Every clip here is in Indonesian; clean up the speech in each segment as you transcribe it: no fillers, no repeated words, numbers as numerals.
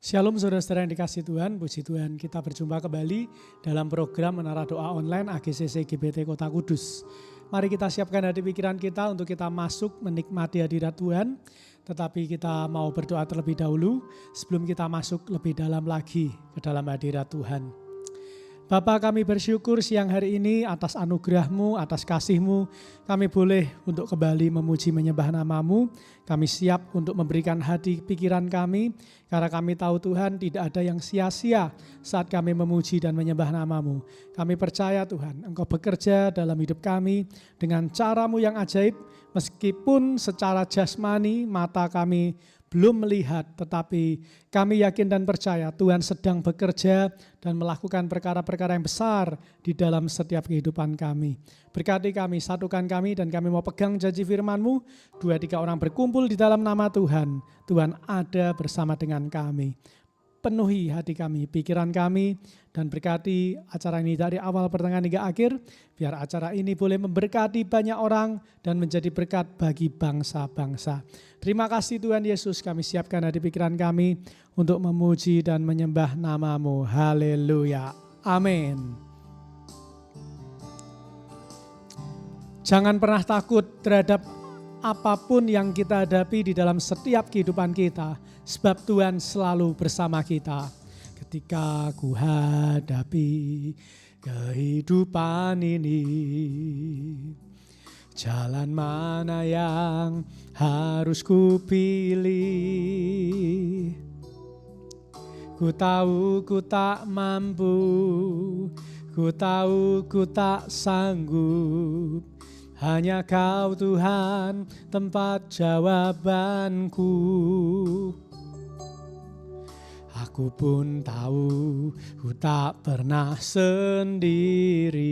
Shalom saudara-saudara yang dikasihi Tuhan, puji Tuhan kita berjumpa kembali dalam program Menara Doa Online AGCC GBT Kota Kudus. Mari kita siapkan hati pikiran kita untuk kita masuk menikmati hadirat Tuhan. Tetapi kita mau berdoa terlebih dahulu sebelum kita masuk lebih dalam lagi ke dalam hadirat Tuhan. Bapa, kami bersyukur siang hari ini atas anugerah-Mu, atas kasih-Mu. Kami boleh untuk kembali memuji menyembah nama-Mu. Kami siap untuk memberikan hati pikiran kami. Karena kami tahu Tuhan tidak ada yang sia-sia saat kami memuji dan menyembah nama-Mu. Kami percaya Tuhan Engkau bekerja dalam hidup kami dengan cara-Mu yang ajaib. Meskipun secara jasmani mata kami belum melihat, tetapi kami yakin dan percaya Tuhan sedang bekerja dan melakukan perkara-perkara yang besar di dalam setiap kehidupan kami. Berkati kami, satukan kami, dan kami mau pegang janji firman-Mu, 2-3 orang berkumpul di dalam nama Tuhan. Tuhan ada bersama dengan kami. Penuhi hati kami, pikiran kami, dan berkati acara ini dari awal pertengahan hingga akhir, biar acara ini boleh memberkati banyak orang dan menjadi berkat bagi bangsa-bangsa. Terima kasih Tuhan Yesus, kami siapkan hati pikiran kami untuk memuji dan menyembah nama-Mu. Haleluya. Amin. Jangan pernah takut terhadap apapun yang kita hadapi di dalam setiap kehidupan kita, sebab Tuhan selalu bersama kita. Ketika ku hadapi kehidupan ini, jalan mana yang harus ku pilih? Ku tahu ku tak mampu, ku tahu ku tak sanggup. Hanya Kau Tuhan tempat jawabanku. Aku pun tahu ku tak pernah sendiri.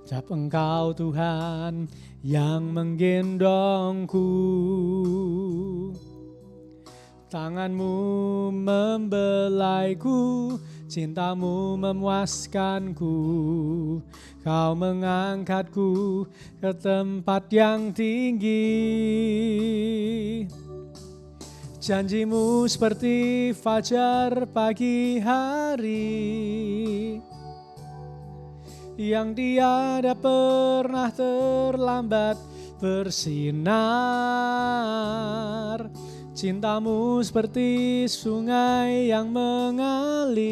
Sebab Engkau Tuhan yang menggendongku. Tangan-Mu membelaiku, cinta-Mu memuaskanku. Kau mengangkatku ke tempat yang tinggi. Janji-Mu seperti fajar pagi hari, yang tiada pernah terlambat bersinar. Cinta-Mu seperti sungai yang mengalir,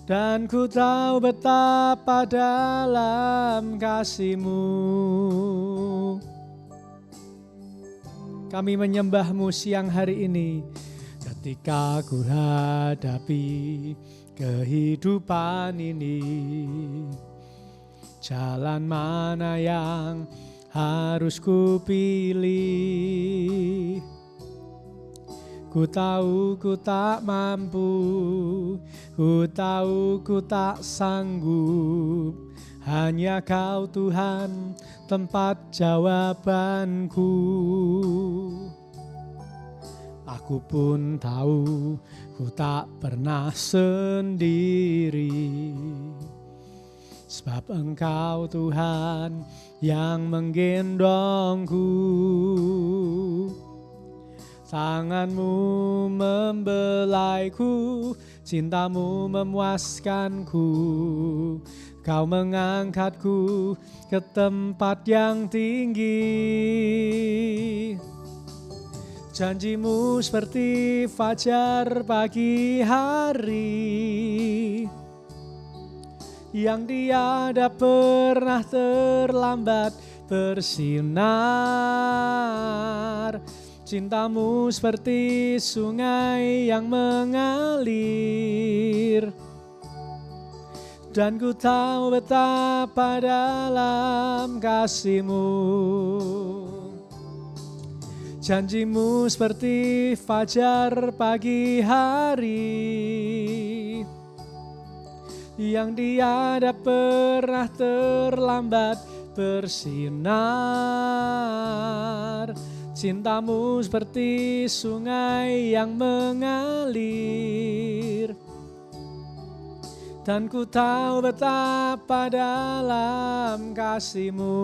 dan ku tahu betapa dalam kasih-Mu. Kami menyembah-Mu siang hari ini. Ketika ku hadapi kehidupan ini, jalan mana yang harus ku pilih? Ku tahu ku tak mampu, ku tahu ku tak sanggup. Hanya Kau Tuhan tempat jawabanku. Aku pun tahu ku tak pernah sendiri. Sebab Engkau Tuhan yang menggendongku. Tangan-Mu membelaiku, cinta-Mu memuaskanku. Kau mengangkatku ke tempat yang tinggi. Janji-Mu seperti fajar pagi hari, yang tiada pernah terlambat bersinar. Cinta-Mu seperti sungai yang mengalir, dan ku tahu betapa dalam kasih-Mu. Janji-Mu seperti fajar pagi hari, yang tiada pernah terlambat bersinar. Cinta-Mu seperti sungai yang mengalir, dan ku tahu betapa dalam kasih-Mu.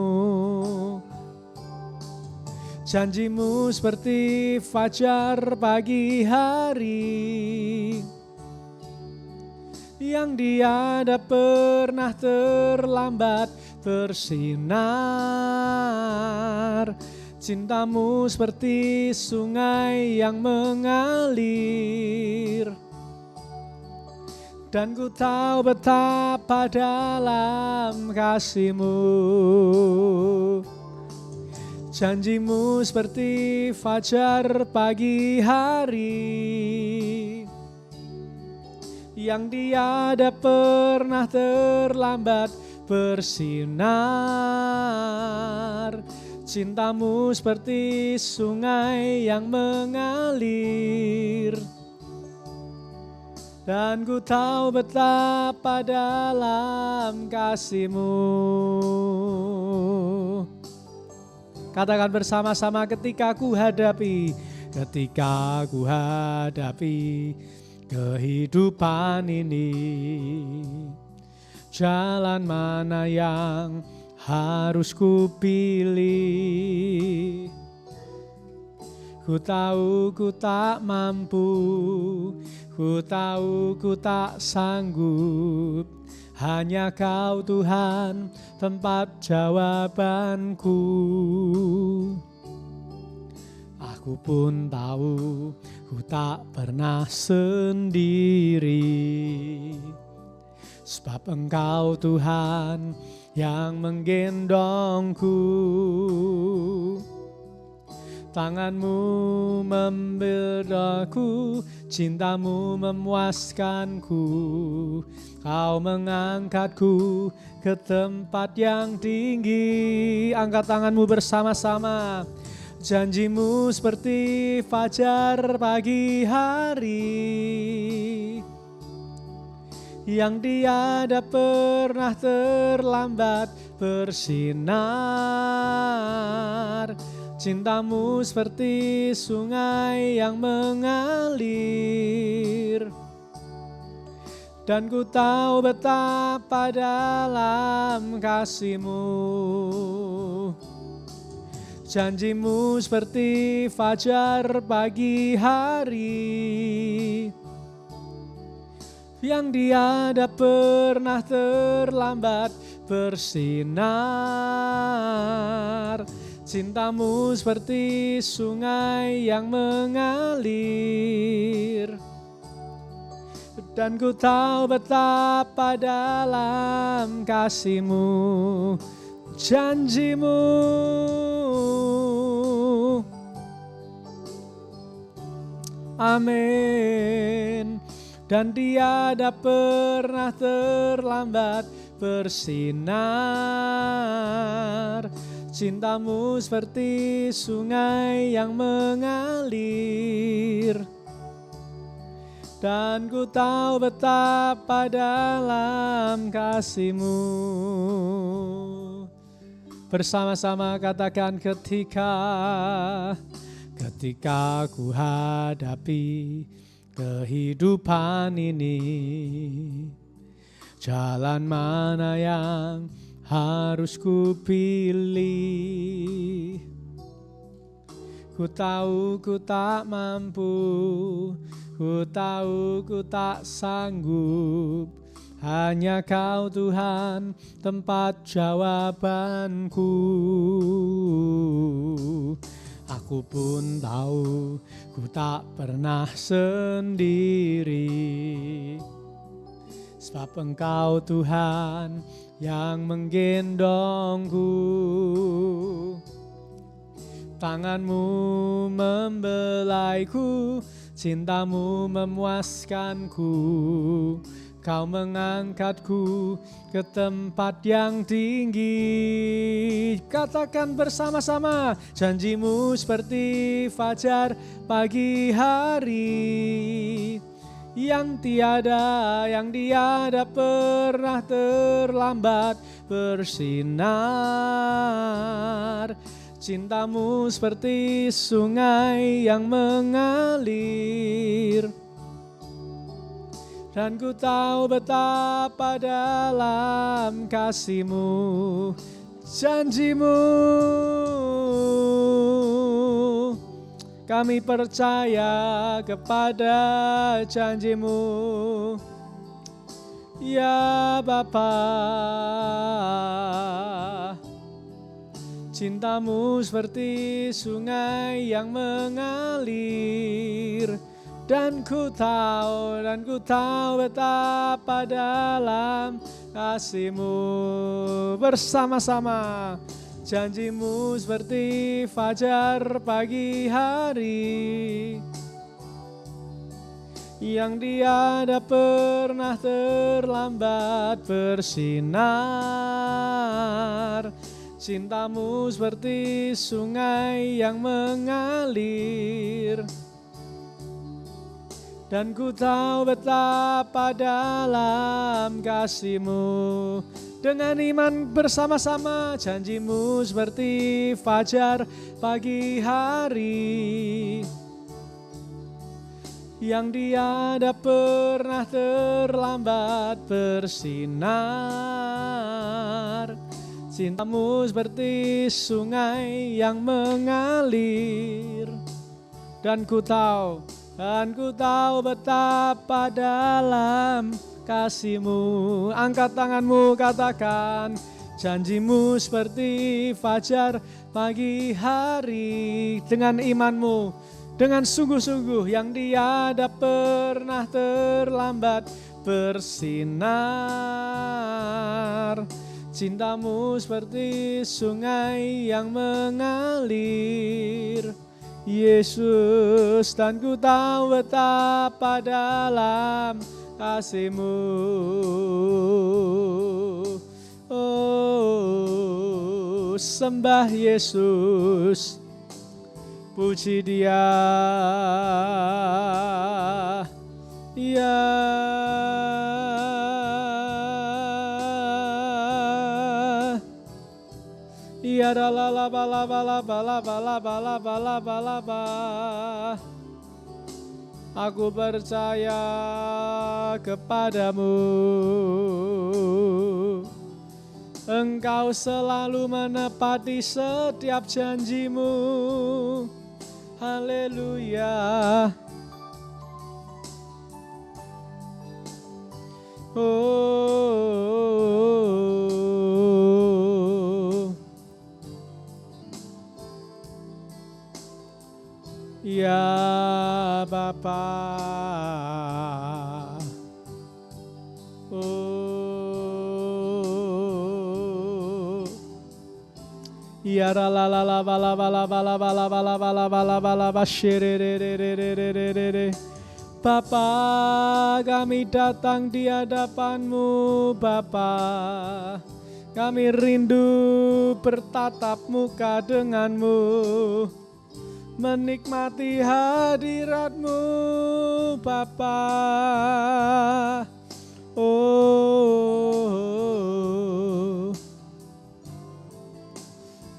Janjimu seperti fajar pagi hari yang tiada pernah terlambat bersinar. Cintamu seperti sungai yang mengalir, dan ku tahu betapa dalam kasih-Mu. Janjimu seperti fajar pagi hari yang tiada pernah terlambat bersinar. Cintamu seperti sungai yang mengalir, dan ku tahu betapa dalam kasih-Mu. Katakan bersama-sama, ketika ku hadapi kehidupan ini, jalan mana yang harus ku pilih? Ku tahu ku tak mampu, ku tahu ku tak sanggup. Hanya Kau Tuhan tempat jawabanku. Aku pun tahu ku tak pernah sendiri, sebab Engkau Tuhan yang menggendongku. Tangan-Mu membelaku, cinta-Mu memuaskanku. Kau mengangkatku ke tempat yang tinggi. Angkat tangan-Mu bersama-sama. Janji-Mu seperti fajar pagi hari yang tiada pernah terlambat bersinar. Cinta-Mu seperti sungai yang mengalir, dan ku tahu betapa dalam kasih-Mu. Janji-Mu seperti fajar pagi hari yang tiada pernah terlambat bersinar. Cinta-Mu seperti sungai yang mengalir, dan ku tahu betapa dalam kasih-Mu. Janji-Mu, amin. Dan tiada pernah terlambat bersinar. Cinta-Mu seperti sungai yang mengalir, dan ku tahu betapa dalam kasih-Mu. Bersama-sama katakan, ketika ku hadapi kehidupan ini, jalan mana yang harus ku pilih? Ku tahu ku tak mampu, ku tahu ku tak sanggup. Hanya Kau Tuhan tempat jawabanku. Aku pun tahu ku tak pernah sendiri, sebab Engkau Tuhan yang menggendongku. Tangan-Mu membelaiku, cinta-Mu memuaskanku. Kau mengangkatku ke tempat yang tinggi. Katakan bersama-sama, janji-Mu seperti fajar pagi hari yang tiada pernah terlambat bersinar. Cinta-Mu seperti sungai yang mengalir, dan ku tahu betapa dalam kasih-Mu. Janji-Mu, Kami percaya kepada janji-Mu, ya Bapa. Cinta-Mu seperti sungai yang mengalir, dan ku tahu betapa dalam kasih-Mu. Bersama-sama, janji-Mu seperti fajar pagi hari, yang tiada pernah terlambat bersinar. Cinta-Mu seperti sungai yang mengalir, dan ku tahu betapa dalam kasih-Mu. Dengan iman bersama-sama, janji-Mu seperti fajar pagi hari, yang tiada pernah terlambat bersinar. Cinta-Mu seperti sungai yang mengalir, dan ku tahu betapa dalam kasih-Mu. Angkat tanganmu, katakan, janji-Mu seperti fajar pagi hari. Dengan imanmu, dengan sungguh-sungguh, yang tiada pernah terlambat bersinar. Cinta-Mu seperti sungai yang mengalir, Yesus, dan ku tahu betapa dalam kasih-Mu. Oh, sembah Yesus, puji Dia, ya. Ya la la la ba la ba la ba la ba la ba la ba la ba la ba. Aku percaya kepadamu, Engkau selalu menepati setiap janji-Mu. Haleluya. Ya Bapa, ya la la la la ba la ba la ba la ba la ba la ba la ba la ba la ba Bapa, kami datang di hadapan-Mu, Bapa. Kami rindu bertatap muka dengan-Mu, menikmati hadirat-Mu, Bapa. Oh,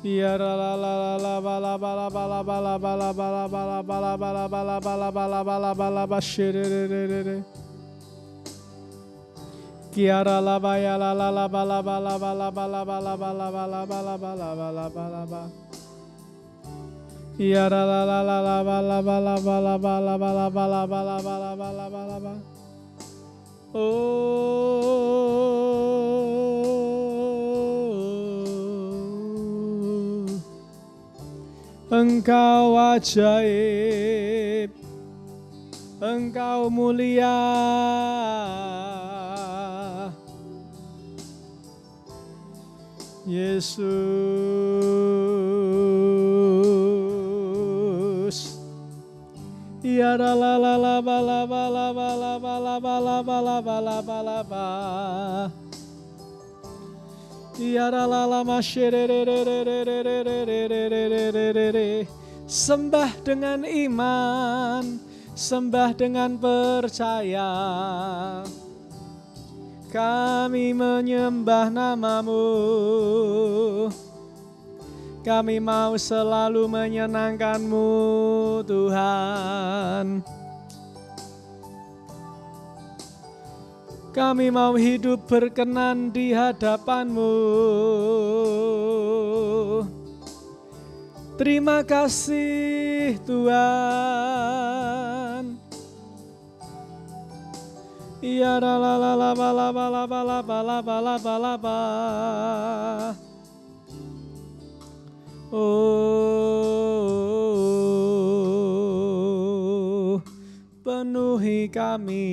ya la la la la ba la ba la ba la ba la ba la ba la ba la ba la ba la ba la ba la ba la ba la ba la ba shirere. Kiara la ba ya la la la ba la ba la ba la ba la ba la ba la ba la ba la ba la ba la ba la ba. Ya la la la la la ba la ba la ba la ba la ba la ba la ba la ba la ba la ba la ba. Oh, Engkau ajaib, Engkau mulia, Yesus. Ya la la la la ba la ba la ba la ba la ba la ba la ba la ba la ba. Ya la la la ma sherere. Sembah dengan iman, sembah dengan percaya. Kami menyembah nama-Mu. Kami mau selalu menyenangkan-Mu, Tuhan. Kami mau hidup berkenan di hadapan-Mu. Terima kasih Tuhan. Ya la la la la la la la la la la la la. Oh, penuhi kami,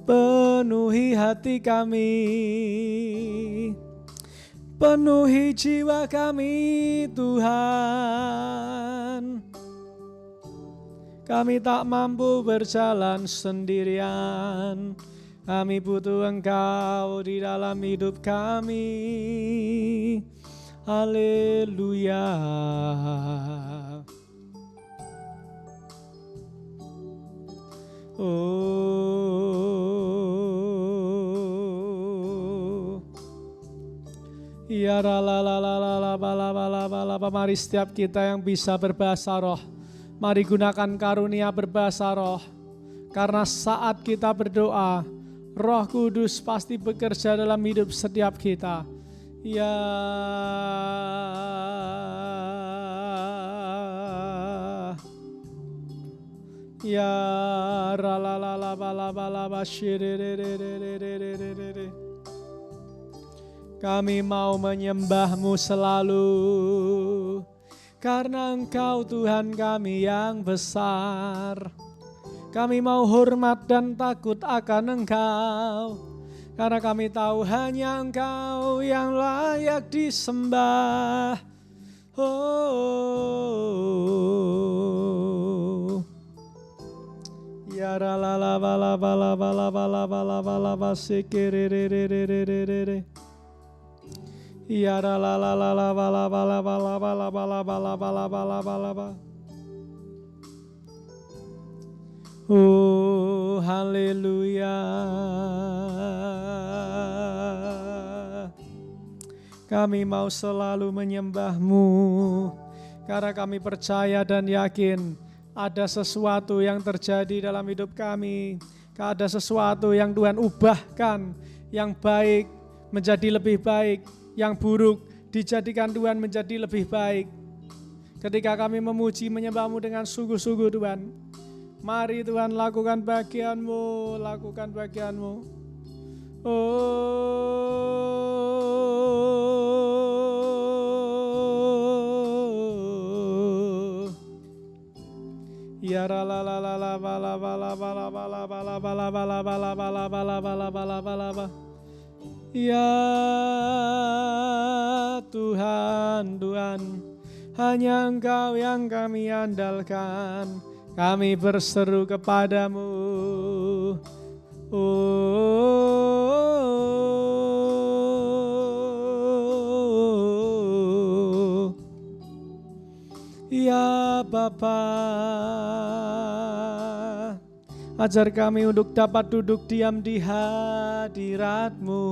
penuhi hati kami, penuhi jiwa kami Tuhan. Kami tak mampu berjalan sendirian. Kami butuh Engkau di dalam hidup kami. Haleluya. Oh. Ya la la la la la la la la. Mari setiap kita yang bisa berbahasa roh, mari gunakan karunia berbahasa roh. Karena saat kita berdoa, Roh Kudus pasti bekerja dalam hidup setiap kita. Ya ya la la la la la la. Kami mau menyembah-Mu selalu, karena Engkau Tuhan kami yang besar. Kami mau hormat dan takut akan Engkau, karena kami tahu hanya Engkau yang layak disembah. Oh, ya la la la la la la la la sikiriririririririri. Ya la la la la la la la la. Oh, haleluya. Kami mau selalu menyembah-Mu, karena kami percaya dan yakin ada sesuatu yang terjadi dalam hidup kami. Ada sesuatu yang Tuhan ubahkan, yang baik menjadi lebih baik, yang buruk dijadikan Tuhan menjadi lebih baik. Ketika kami memuji menyembah-Mu dengan sungguh-sungguh Tuhan, mari Tuhan lakukan bagian-Mu, lakukan bagian-Mu. Oh, ya la la la la la la la la la la. Ya Tuhan, Tuhan, hanya Engkau yang kami andalkan. Kami berseru kepadamu. Oh, ya Bapa, ajar kami untuk dapat duduk diam di hadirat-Mu.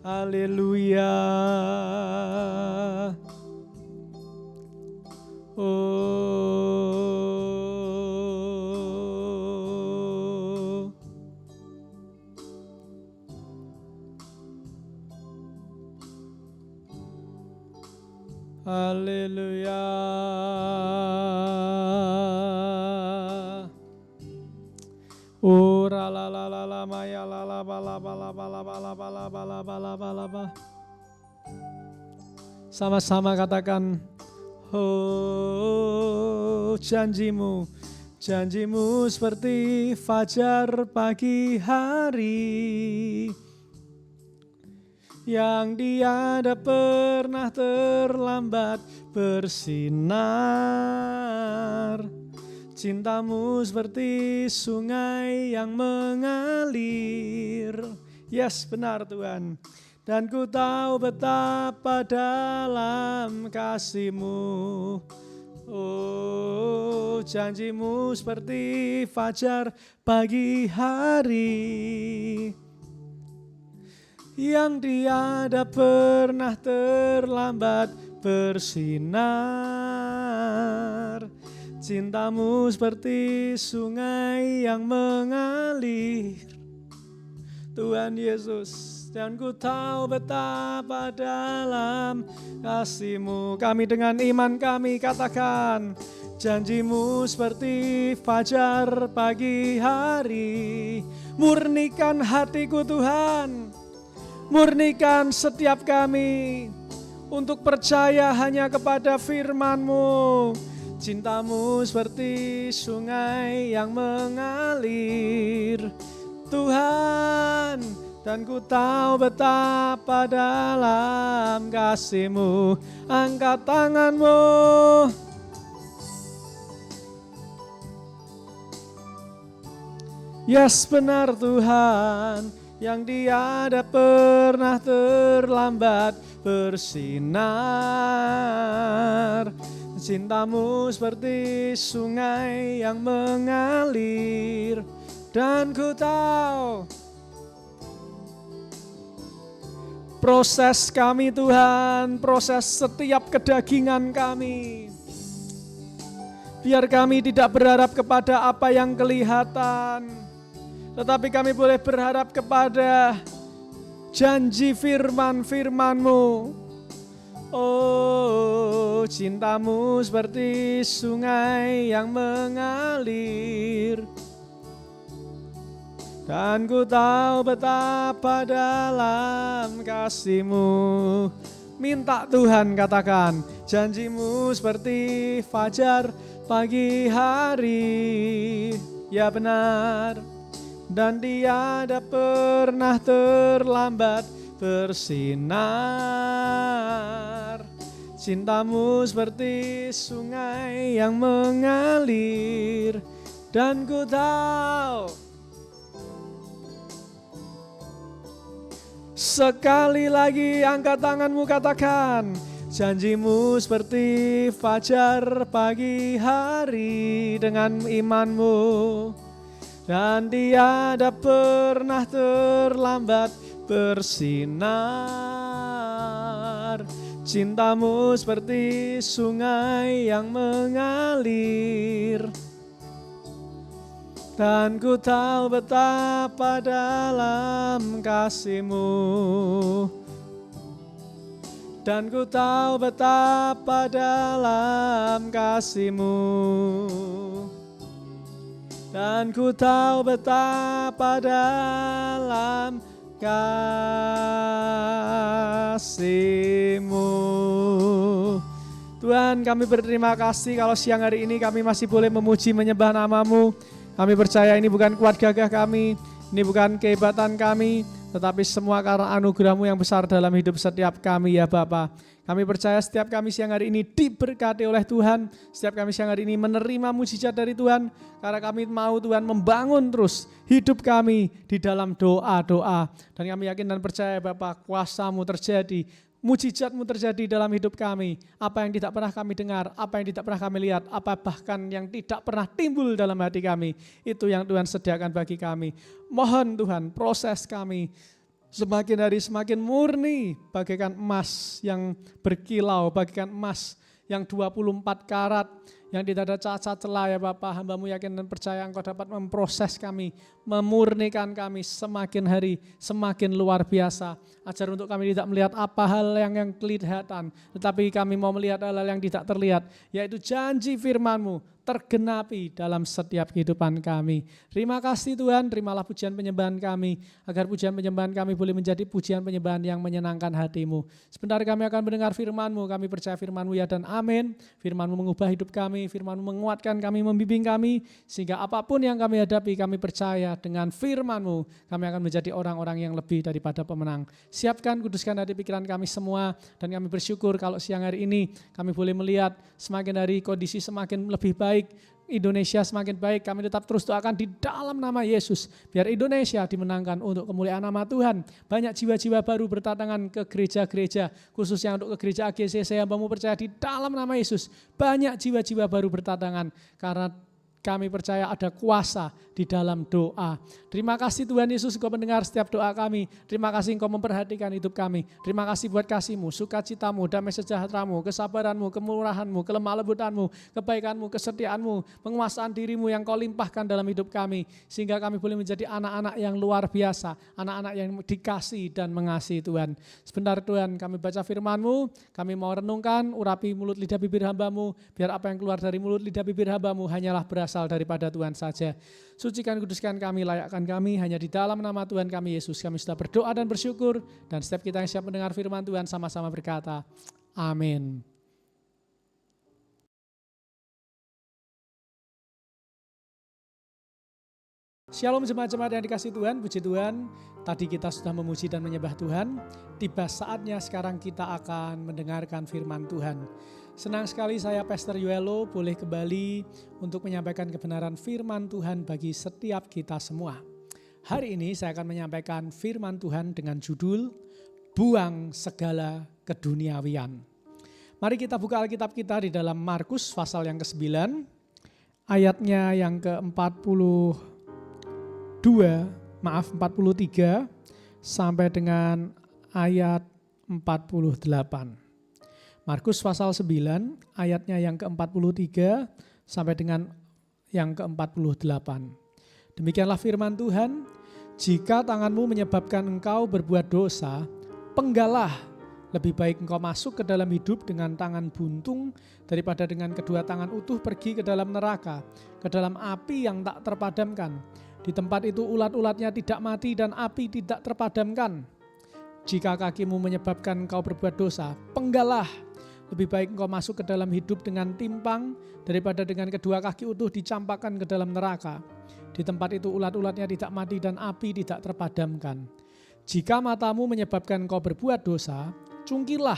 Haleluya. Oh, haleluya. Ora la la la la maya la la ba la ba la ba la ba la ba la ba la ba la ba la ba. Sama-sama katakan, oh, janji-Mu, janji-Mu seperti fajar pagi hari, yang tiada pernah terlambat bersinar. Cinta-Mu seperti sungai yang mengalir. Yes, benar Tuhan. Dan ku tahu betapa dalam kasih-Mu. Oh, janji-Mu seperti fajar pagi hari, yang tiada pernah terlambat bersinar. Cinta-Mu seperti sungai yang mengalir. Tuhan Yesus, Dan ku tahu betapa dalam kasih-Mu. Kami dengan iman kami katakan, janji-Mu seperti fajar pagi hari. Murnikan hatiku Tuhan, murnikan setiap kami untuk percaya hanya kepada firman-Mu. Cinta-Mu seperti sungai yang mengalir Tuhan. Dan ku tahu betapa dalam kasih-Mu. Angkat tangan-Mu. Yes, benar Tuhan, yang tiada pernah terlambat bersinar. Cinta-Mu seperti sungai yang mengalir. Dan ku tahu proses kami Tuhan, proses setiap kedagingan kami. Biar kami tidak berharap kepada apa yang kelihatan, tetapi kami boleh berharap kepada janji firman-Mu. Oh, cinta-Mu seperti sungai yang mengalir. Dan ku tahu betapa dalam kasih-Mu. Minta Tuhan, katakan, janji-Mu seperti fajar pagi hari. Ya benar, dan tiada pernah terlambat bersinar. Cinta-Mu seperti sungai yang mengalir. Dan ku tahu, sekali lagi angkat tangan-Mu, katakan, janji-Mu seperti fajar pagi hari dengan iman-Mu. Dan tiada pernah terlambat bersinar. Cinta-Mu seperti sungai yang mengalir. Dan ku tahu betapa dalam kasih-Mu. Dan ku tahu betapa dalam kasih-Mu. Dan ku tahu betapa dalam kasih-Mu. Tuhan, kami berterima kasih kalau siang hari ini kami masih boleh memuji menyembah nama-Mu. Kami percaya ini bukan kuat gagah kami, ini bukan kehebatan kami, tetapi semua karena anugerah-Mu yang besar dalam hidup setiap kami ya Bapa. Kami percaya setiap kami siang hari ini diberkati oleh Tuhan, setiap kami siang hari ini menerima mujizat dari Tuhan, karena kami mau Tuhan membangun terus hidup kami di dalam doa-doa. Dan kami yakin dan percaya Bapa, kuasa-Mu terjadi, mujizat-Mu terjadi dalam hidup kami. Apa yang tidak pernah kami dengar, apa yang tidak pernah kami lihat, apa bahkan yang tidak pernah timbul dalam hati kami, itu yang Tuhan sediakan bagi kami. Mohon Tuhan, proses kami semakin hari semakin murni, bagaikan emas yang berkilau, bagaikan emas yang 24 karat, yang tidak ada cacat celah ya Bapa. Hamba-Mu yakin dan percaya Engkau dapat memproses kami, memurnikan kami semakin hari semakin luar biasa. Ajar untuk kami tidak melihat apa hal yang kelihatan, tetapi kami mau melihat hal-hal yang tidak terlihat, yaitu janji firman-Mu tergenapi dalam setiap kehidupan kami. Terima kasih Tuhan, terimalah pujian penyembahan kami, agar pujian penyembahan kami boleh menjadi pujian penyembahan yang menyenangkan hati-Mu. Sebentar kami akan mendengar firman-Mu, kami percaya firman-Mu ya dan amin. Firman-Mu mengubah hidup kami, firman-Mu menguatkan kami, membimbing kami, sehingga apapun yang kami hadapi, kami percaya dengan firman-Mu, kami akan menjadi orang-orang yang lebih daripada pemenang. Siapkan, kuduskan hati pikiran kami semua, dan kami bersyukur kalau siang hari ini kami boleh melihat semakin hari kondisi semakin lebih baik, Indonesia semakin baik. Kami tetap terus doakan di dalam nama Yesus, biar Indonesia dimenangkan untuk kemuliaan nama Tuhan. Banyak jiwa-jiwa baru berdatangan ke gereja-gereja, khususnya untuk ke gereja AGCC. Hamba-Mu percaya di dalam nama Yesus, banyak jiwa-jiwa baru berdatangan, karena Kami percaya ada kuasa di dalam doa. Terima kasih Tuhan Yesus, Engkau mendengar setiap doa kami. Terima kasih Engkau memperhatikan hidup kami. Terima kasih buat kasih-Mu, sukacita-Mu, damai sejahtera-Mu, kesabaran-Mu, kemurahan-Mu, kelemah lembutan-Mu, kebaikan-Mu, kesetiaan-Mu, penguasaan diri-Mu yang Kau limpahkan dalam hidup kami. Sehingga kami boleh menjadi anak-anak yang luar biasa, anak-anak yang dikasih dan mengasihi Tuhan. Sebentar Tuhan, kami baca firman-Mu, kami mau renungkan, urapi mulut lidah bibir hamba-Mu, biar apa yang keluar dari mulut lidah bibir hamba-Mu hanyalah berasal daripada Tuhan saja. Sucikan, kuduskan kami, layakkan kami hanya di dalam nama Tuhan kami Yesus. Kami sudah berdoa dan bersyukur, dan setiap kita yang siap mendengar firman Tuhan sama-sama berkata, amin. Shalom jemaat-jemaat yang dikasihi Tuhan, puji Tuhan. Tadi kita sudah memuji dan menyembah Tuhan. Tiba saatnya sekarang kita akan mendengarkan firman Tuhan. Senang sekali saya Pastor Yuelo boleh kembali untuk menyampaikan kebenaran firman Tuhan bagi setiap kita semua. Hari ini saya akan menyampaikan firman Tuhan dengan judul Buang Segala Keduniawian. Mari kita buka Alkitab kita di dalam Markus pasal yang ke-9, ayatnya yang ke-43 sampai dengan ayat 48. Markus pasal 9 ayatnya yang ke-43 sampai dengan yang ke-48. Demikianlah firman Tuhan, jika tanganmu menyebabkan engkau berbuat dosa, penggalah. Lebih baik engkau masuk ke dalam hidup dengan tangan buntung daripada dengan kedua tangan utuh pergi ke dalam neraka, ke dalam api yang tak terpadamkan. Di tempat itu ulat-ulatnya tidak mati dan api tidak terpadamkan. Jika kakimu menyebabkan engkau berbuat dosa, penggalah. Lebih baik engkau masuk ke dalam hidup dengan timpang daripada dengan kedua kaki utuh dicampakkan ke dalam neraka. Di tempat itu ulat-ulatnya tidak mati dan api tidak terpadamkan. Jika matamu menyebabkan engkau berbuat dosa, cungkilah.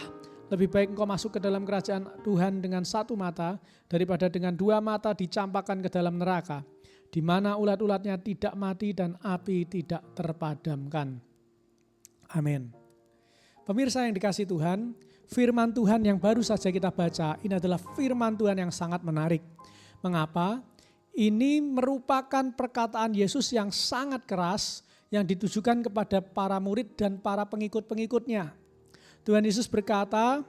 Lebih baik engkau masuk ke dalam kerajaan Tuhan dengan satu mata daripada dengan dua mata dicampakkan ke dalam neraka, di mana ulat-ulatnya tidak mati dan api tidak terpadamkan. Amin. Pemirsa yang dikasihi Tuhan, firman Tuhan yang baru saja kita baca ini adalah firman Tuhan yang sangat menarik. Mengapa? Ini merupakan perkataan Yesus yang sangat keras yang ditujukan kepada para murid dan para pengikut-pengikutnya. Tuhan Yesus berkata,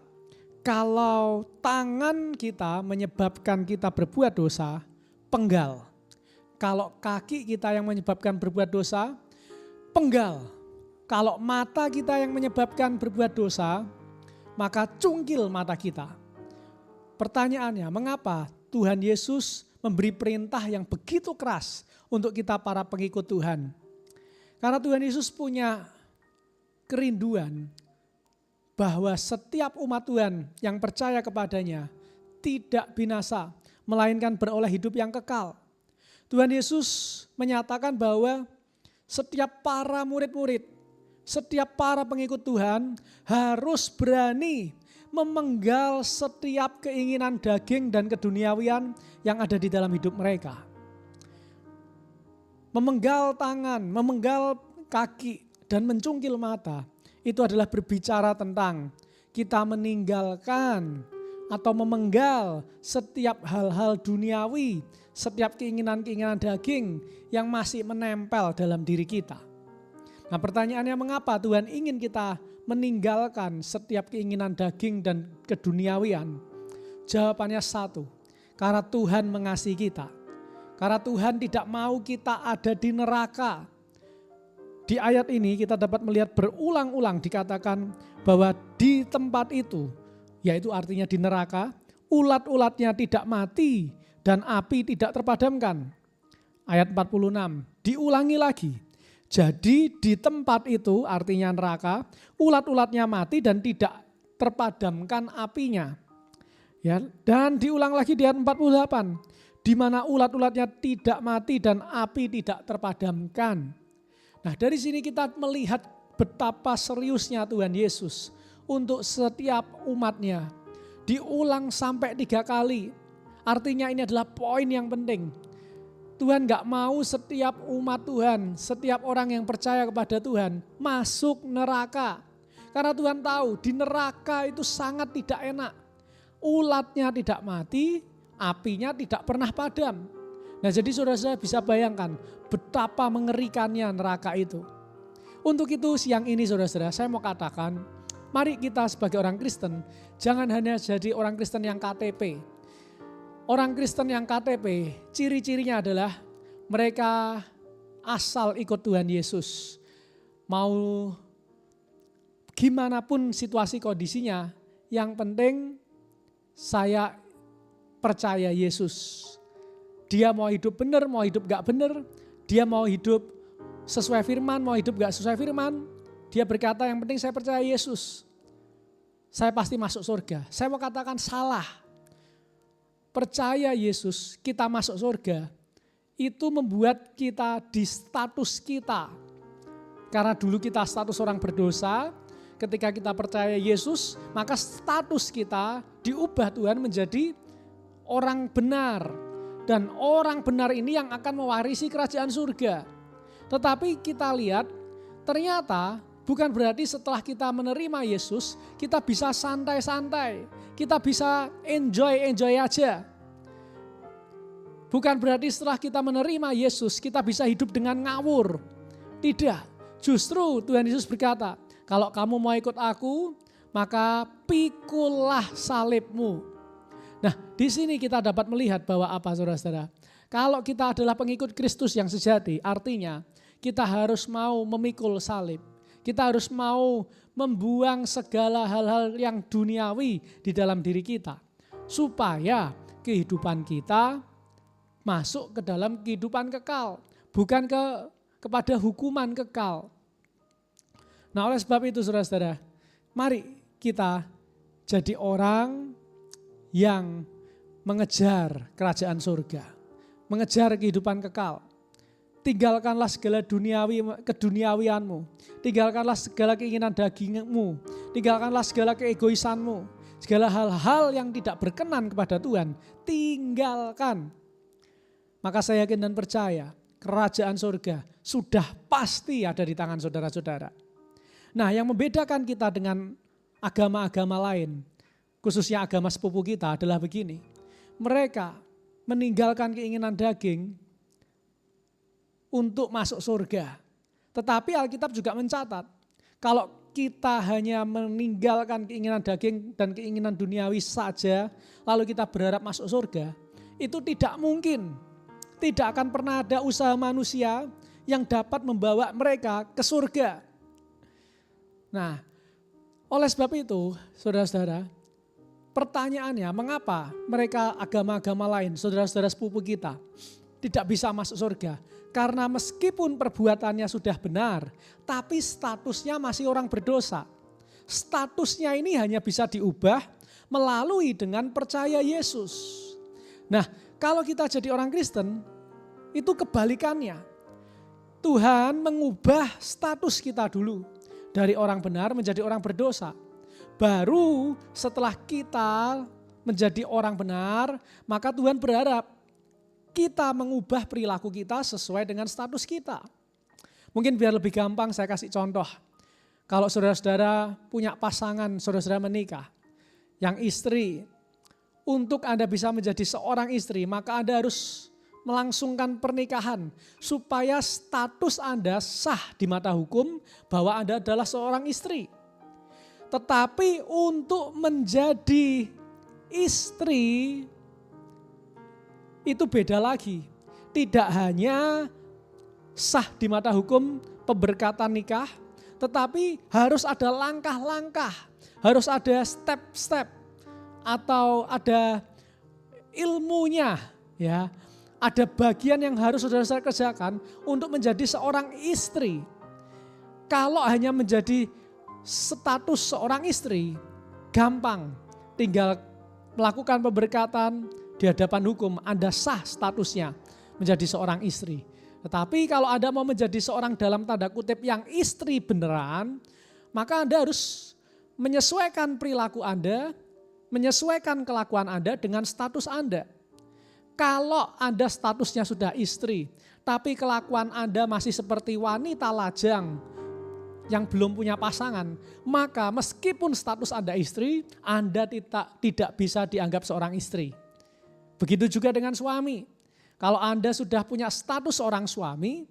kalau tangan kita menyebabkan kita berbuat dosa, penggal. Kalau kaki kita yang menyebabkan berbuat dosa, penggal. Kalau mata kita yang menyebabkan berbuat dosa, maka cungkil mata kita. Pertanyaannya, mengapa Tuhan Yesus memberi perintah yang begitu keras untuk kita para pengikut Tuhan? Karena Tuhan Yesus punya kerinduan bahwa setiap umat Tuhan yang percaya kepadanya tidak binasa, melainkan beroleh hidup yang kekal. Tuhan Yesus menyatakan bahwa setiap para murid-murid, setiap para pengikut Tuhan harus berani memenggal setiap keinginan daging dan keduniawian yang ada di dalam hidup mereka. Memenggal tangan, memenggal kaki, dan mencungkil mata, itu adalah berbicara tentang kita meninggalkan atau memenggal setiap hal-hal duniawi, setiap keinginan-keinginan daging yang masih menempel dalam diri kita. Nah, pertanyaannya, mengapa Tuhan ingin kita meninggalkan setiap keinginan daging dan keduniawian? Jawabannya satu, karena Tuhan mengasihi kita. Karena Tuhan tidak mau kita ada di neraka. Di ayat ini kita dapat melihat berulang-ulang dikatakan bahwa di tempat itu, yaitu artinya di neraka, ulat-ulatnya tidak mati dan api tidak terpadamkan. Ayat 46, diulangi lagi. Jadi di tempat itu, artinya neraka, ulat-ulatnya mati dan tidak terpadamkan apinya. Ya, dan diulang lagi di ayat 48, di mana ulat-ulatnya tidak mati dan api tidak terpadamkan. Nah, dari sini kita melihat betapa seriusnya Tuhan Yesus untuk setiap umatnya. Diulang sampai 3 kali. Artinya ini adalah poin yang penting. Tuhan gak mau setiap umat Tuhan, setiap orang yang percaya kepada Tuhan masuk neraka. Karena Tuhan tahu di neraka itu sangat tidak enak. Ulatnya tidak mati, apinya tidak pernah padam. Nah jadi saudara-saudara bisa bayangkan betapa mengerikannya neraka itu. Untuk itu siang ini saudara-saudara saya mau katakan, mari kita sebagai orang Kristen jangan hanya jadi orang Kristen yang KTP. Orang Kristen yang KTP ciri-cirinya adalah mereka asal ikut Tuhan Yesus. Mau gimana pun situasi kondisinya, yang penting saya percaya Yesus. Dia mau hidup benar, mau hidup gak benar. Dia mau hidup sesuai firman, mau hidup gak sesuai firman. Dia berkata yang penting saya percaya Yesus. Saya pasti masuk surga. Saya mau katakan salah. Percaya Yesus, kita masuk surga. Itu membuat kita di status kita. Karena dulu kita status orang berdosa. Ketika kita percaya Yesus, maka status kita diubah Tuhan menjadi orang benar. Dan orang benar ini yang akan mewarisi kerajaan surga. Tetapi kita lihat ternyata bukan berarti setelah kita menerima Yesus kita bisa santai-santai. Kita bisa enjoy aja. Bukan berarti setelah kita menerima Yesus kita bisa hidup dengan ngawur. Tidak. Justru Tuhan Yesus berkata, kalau kamu mau ikut aku maka pikulah salibmu. Nah, di sini kita dapat melihat bahwa apa saudara-saudara? Kalau kita adalah pengikut Kristus yang sejati, artinya kita harus mau memikul salib. Kita harus mau membuang segala hal-hal yang duniawi di dalam diri kita. Supaya kehidupan kita masuk ke dalam kehidupan kekal. Bukan kepada hukuman kekal. Nah oleh sebab itu saudara-saudara, mari kita jadi orang yang mengejar kerajaan surga. Mengejar kehidupan kekal. Tinggalkanlah segala keduniawianmu. Tinggalkanlah segala keinginan dagingmu. Tinggalkanlah segala keegoisanmu. Segala hal-hal yang tidak berkenan kepada Tuhan. Tinggalkan. Maka saya yakin dan percaya kerajaan surga sudah pasti ada di tangan saudara-saudara. Nah yang membedakan kita dengan agama-agama lain, khususnya agama sepupu kita adalah begini. Mereka meninggalkan keinginan daging untuk masuk surga. Tetapi Alkitab juga mencatat, kalau kita hanya meninggalkan keinginan daging dan keinginan duniawi saja, lalu kita berharap masuk surga, itu tidak mungkin. Tidak akan pernah ada usaha manusia yang dapat membawa mereka ke surga. Nah, oleh sebab itu, saudara-saudara, pertanyaannya mengapa mereka agama-agama lain, saudara-saudara sepupu kita, tidak bisa masuk surga? Karena meskipun perbuatannya sudah benar, tapi statusnya masih orang berdosa. Statusnya ini hanya bisa diubah melalui dengan percaya Yesus. Nah, kalau kita jadi orang Kristen, itu kebalikannya. Tuhan mengubah status kita dulu. Dari orang benar menjadi orang berdosa. Baru setelah kita menjadi orang benar, maka Tuhan berharap kita mengubah perilaku kita sesuai dengan status kita. Mungkin biar lebih gampang saya kasih contoh. Kalau saudara-saudara punya pasangan, saudara-saudara menikah, yang istri, untuk Anda bisa menjadi seorang istri, maka Anda harus melangsungkan pernikahan supaya status Anda sah di mata hukum bahwa Anda adalah seorang istri. Tetapi untuk menjadi istri itu beda lagi. Tidak hanya sah di mata hukum pemberkatan nikah, tetapi harus ada langkah-langkah, harus ada step-step atau ada ilmunya, ya. Ada bagian yang harus saudara-saudara kerjakan untuk menjadi seorang istri. Kalau hanya menjadi status seorang istri, gampang, tinggal melakukan pemberkatan di hadapan hukum, Anda sah statusnya menjadi seorang istri. Tetapi kalau Anda mau menjadi seorang dalam tanda kutip yang istri beneran, maka Anda harus menyesuaikan perilaku Anda, menyesuaikan kelakuan Anda dengan status Anda. Kalau Anda statusnya sudah istri, tapi kelakuan Anda masih seperti wanita lajang yang belum punya pasangan, maka meskipun status Anda istri, Anda tidak bisa dianggap seorang istri. Begitu juga dengan suami. Kalau Anda sudah punya status seorang suami,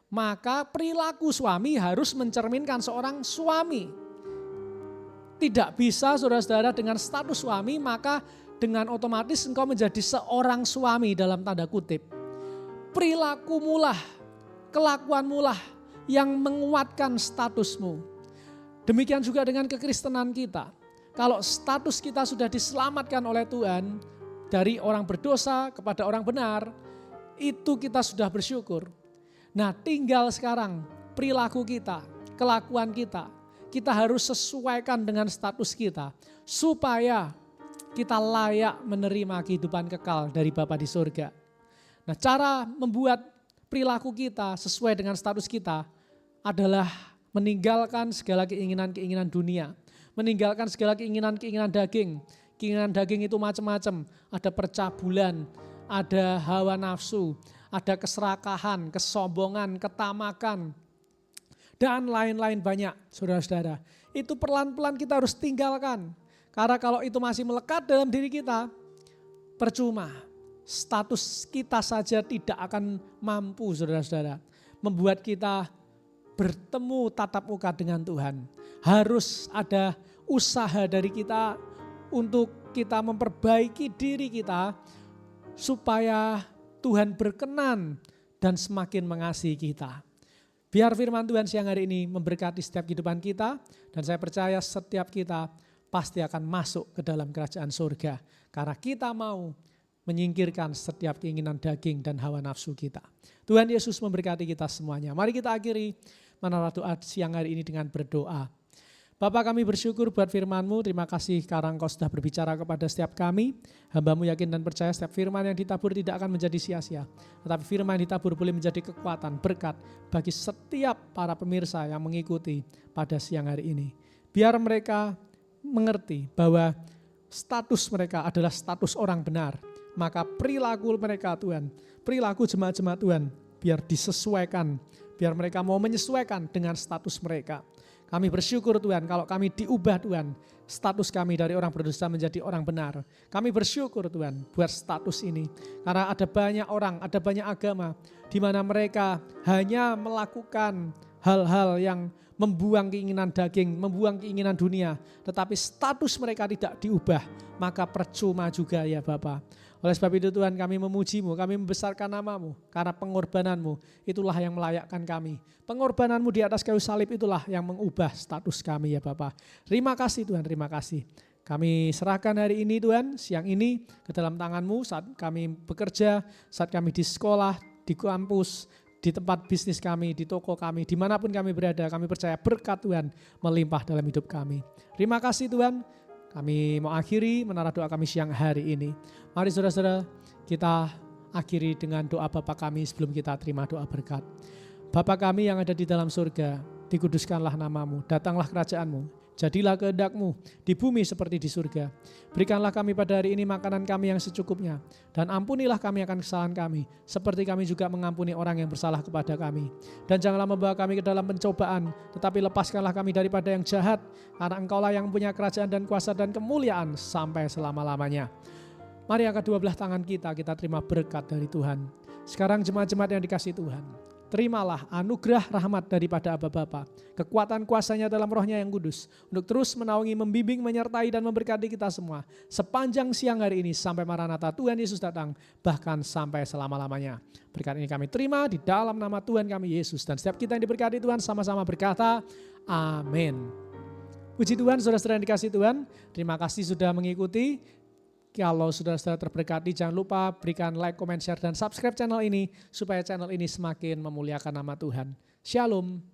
maka perilaku suami harus mencerminkan seorang suami. Tidak bisa saudara-saudara dengan status suami, maka dengan otomatis engkau menjadi seorang suami dalam tanda kutip. Perilakumu lah, kelakuanmu lah yang menguatkan statusmu. Demikian juga dengan kekristenan kita. Kalau status kita sudah diselamatkan oleh Tuhan, dari orang berdosa kepada orang benar, itu kita sudah bersyukur. Nah, tinggal sekarang perilaku kita, kelakuan kita harus sesuaikan dengan status kita, supaya kita layak menerima kehidupan kekal dari Bapa di surga. Nah, cara membuat perilaku kita sesuai dengan status kita adalah meninggalkan segala keinginan-keinginan dunia, meninggalkan segala keinginan-keinginan daging. Keinginan daging itu macam-macam, ada percabulan, ada hawa nafsu, ada keserakahan, kesombongan, ketamakan, dan lain-lain banyak, saudara-saudara. Itu pelan-pelan kita harus tinggalkan. Karena kalau itu masih melekat dalam diri kita, percuma. Status kita saja tidak akan mampu, saudara-saudara, membuat kita bertemu tatap muka dengan Tuhan. Harus ada usaha dari kita untuk kita memperbaiki diri kita supaya Tuhan berkenan dan semakin mengasihi kita. Biar firman Tuhan siang hari ini memberkati setiap kehidupan kita, dan saya percaya setiap kita pasti akan masuk ke dalam kerajaan surga karena kita mau menyingkirkan setiap keinginan daging dan hawa nafsu kita. Tuhan Yesus memberkati kita semuanya. Mari kita akhiri menara doa siang hari ini dengan berdoa. Bapa, kami bersyukur buat firman-Mu, terima kasih karena Engkau sudah berbicara kepada setiap kami. Hamba-Mu yakin dan percaya setiap firman yang ditabur tidak akan menjadi sia-sia. Tetapi firman yang ditabur boleh menjadi kekuatan, berkat bagi setiap para pemirsa yang mengikuti pada siang hari ini. Biar mereka mengerti bahwa status mereka adalah status orang benar. Maka perilaku mereka Tuhan, perilaku jemaat-jemaat Tuhan, biar disesuaikan, biar mereka mau menyesuaikan dengan status mereka. Kami bersyukur Tuhan kalau kami diubah Tuhan, status kami dari orang berdosa menjadi orang benar. Kami bersyukur Tuhan buat status ini. Karena ada banyak orang, ada banyak agama di mana mereka hanya melakukan hal-hal yang membuang keinginan daging, membuang keinginan dunia. Tetapi status mereka tidak diubah, maka percuma juga ya Bapa. Oleh sebab itu Tuhan, kami memuji-Mu, kami membesarkan nama-Mu, karena pengorbanan-Mu itulah yang melayakkan kami. Pengorbanan-Mu di atas kayu salib itulah yang mengubah status kami ya Bapa. Terima kasih Tuhan, terima kasih. Kami serahkan hari ini Tuhan, siang ini ke dalam tangan-Mu saat kami bekerja, saat kami di sekolah, di kampus, di tempat bisnis kami, di toko kami, dimanapun kami berada, kami percaya berkat Tuhan melimpah dalam hidup kami. Terima kasih Tuhan. Kami mau akhiri menara doa kami siang hari ini. Mari saudara-saudara kita akhiri dengan doa Bapa kami sebelum kita terima doa berkat. Bapa kami yang ada di dalam surga, dikuduskanlah nama-Mu, datanglah kerajaan-Mu, jadilah kehendak-Mu di bumi seperti di surga. Berikanlah kami pada hari ini makanan kami yang secukupnya, dan ampunilah kami akan kesalahan kami, seperti kami juga mengampuni orang yang bersalah kepada kami. Dan janganlah membawa kami ke dalam pencobaan, tetapi lepaskanlah kami daripada yang jahat, karena Engkaulah yang punya kerajaan dan kuasa dan kemuliaan sampai selama-lamanya. Mari angkat dua belah tangan kita terima berkat dari Tuhan. Sekarang jemaat-jemaat yang dikasihi Tuhan, terimalah anugerah rahmat daripada Aba Bapa, kekuatan kuasanya dalam rohnya yang kudus, untuk terus menaungi, membimbing, menyertai dan memberkati kita semua, sepanjang siang hari ini sampai Maranatha Tuhan Yesus datang, bahkan sampai selama-lamanya. Berkat ini kami terima di dalam nama Tuhan kami Yesus, dan setiap kita yang diberkati Tuhan sama-sama berkata, amin. Puji Tuhan, saudara-saudara yang dikasihi Tuhan, terima kasih sudah mengikuti. Kalau saudara-saudara terberkati, jangan lupa berikan like, comment, share, dan subscribe channel ini supaya channel ini semakin memuliakan nama Tuhan. Shalom.